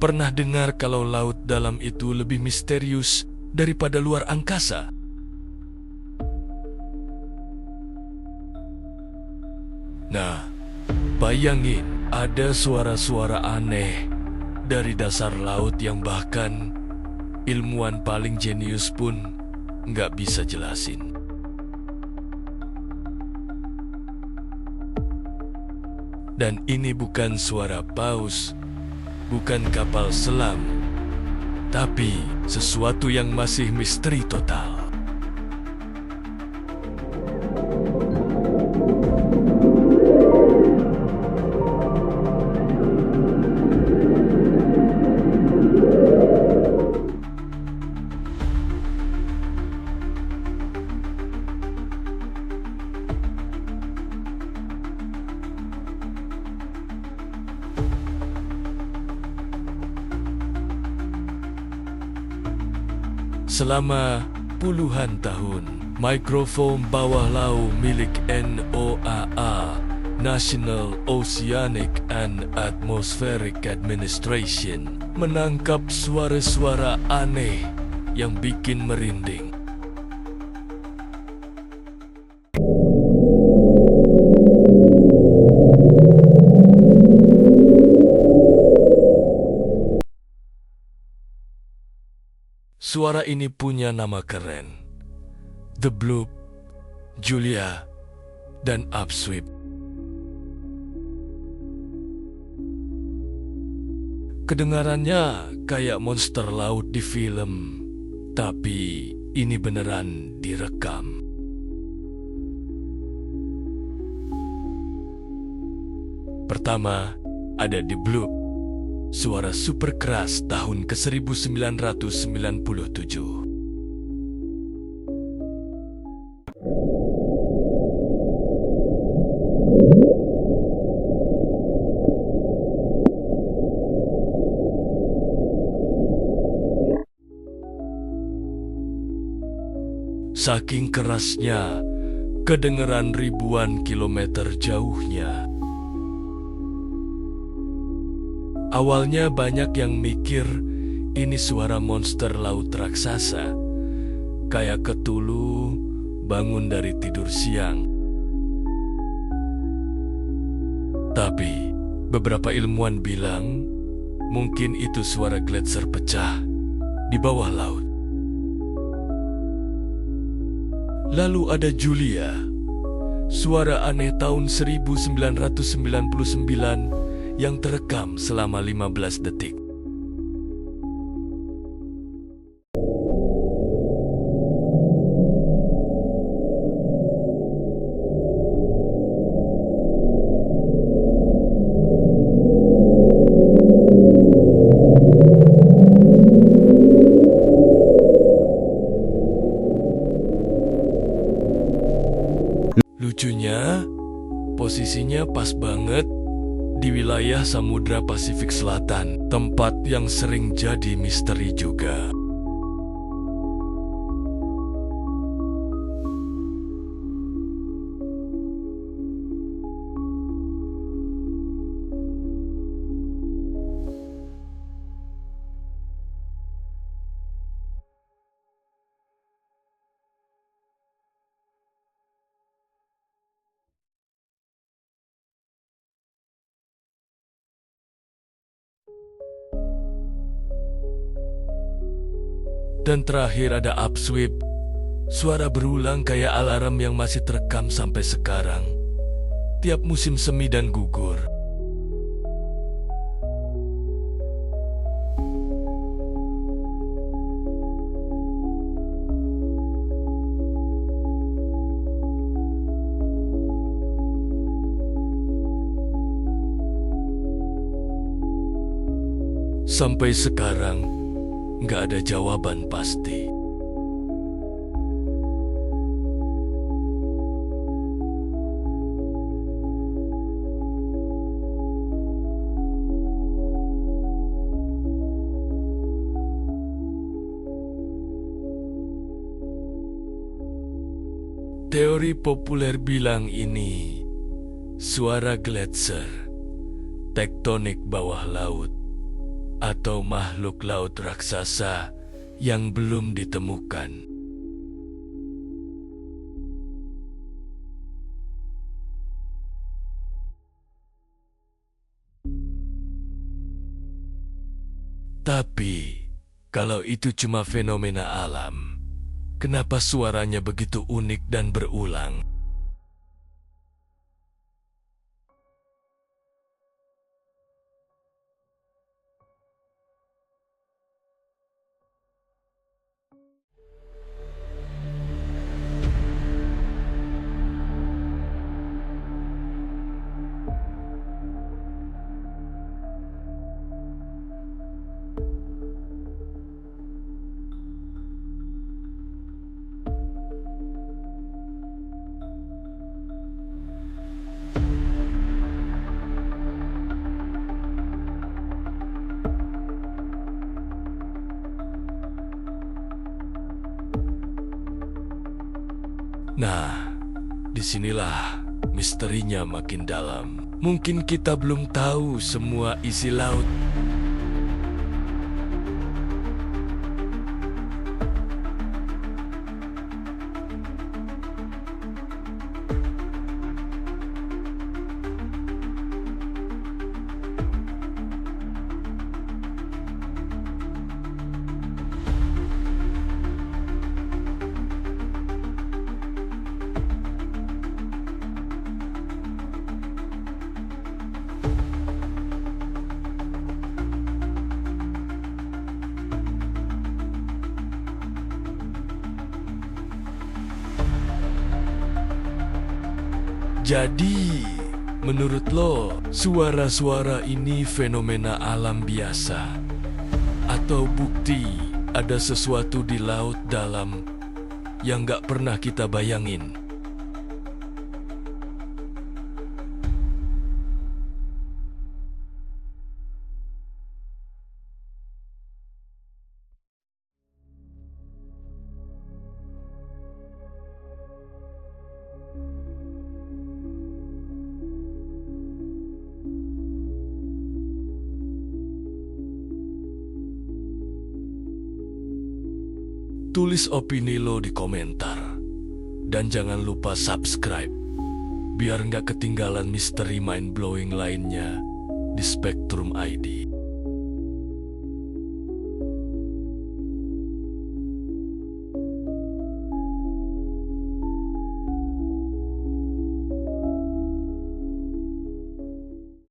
Pernah dengar kalau laut dalam itu lebih misterius daripada luar angkasa? Nah, bayangin ada suara-suara aneh dari dasar laut yang bahkan ilmuwan paling jenius pun nggak bisa jelasin. Dan ini bukan suara paus, bukan kapal selam, tapi sesuatu yang masih misteri total. Selama puluhan tahun, mikrofon bawah laut milik NOAA, National Oceanic and Atmospheric Administration, menangkap suara-suara aneh yang bikin merinding. Suara ini punya nama keren: The Bloop, Julia, dan Upsweep. Kedengarannya kayak monster laut di film, tapi ini beneran direkam. Pertama, ada The Bloop, suara super keras tahun ke-1997. Saking kerasnya, kedengeran ribuan kilometer jauhnya. Awalnya banyak yang mikir ini suara monster laut raksasa, kayak Cthulhu bangun dari tidur siang. Tapi beberapa ilmuwan bilang mungkin itu suara gletser pecah di bawah laut. Lalu ada Julia, suara aneh tahun 1999 yang terekam selama 15 detik. Lucunya, posisinya pas banget di wilayah Samudra Pasifik Selatan, tempat yang sering jadi misteri juga. Dan terakhir ada Upsweep, suara berulang kayak alarm yang masih terekam sampai sekarang, tiap musim semi dan gugur. Sampai sekarang, nggak ada jawaban pasti. Teori populer bilang ini suara gletser, tektonik bawah laut, atau makhluk laut raksasa yang belum ditemukan. Tapi, kalau itu cuma fenomena alam, kenapa suaranya begitu unik dan berulang? Nah, disinilah misterinya makin dalam. Mungkin kita belum tahu semua isi laut. Jadi, menurut lo, suara-suara ini fenomena alam biasa? Atau bukti ada sesuatu di laut dalam yang gak pernah kita bayangin? Tulis opini lo di komentar. Dan jangan lupa subscribe, biar nggak ketinggalan misteri mind-blowing lainnya di Spektrum ID.